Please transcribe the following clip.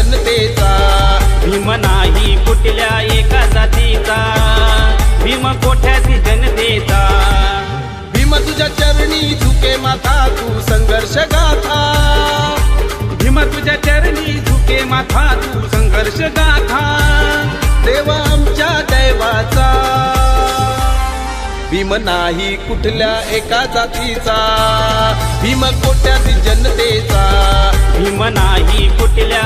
जनतेचा, भीम नाही कुठल्या एका जातीचा, भीम कोट्याची जनतेचा। भीम तुझ्या चरणी झुके माथा तू संघर्ष गाथा, भीम तुझ्या चरणी झुके माथा तू संघर्ष गाथा। देवा आमच्या दैवाचा, भीम नाही कुठल्या एका जातीचा, भीम कोट्याची जनतेचा, भीम नाही कुठल्या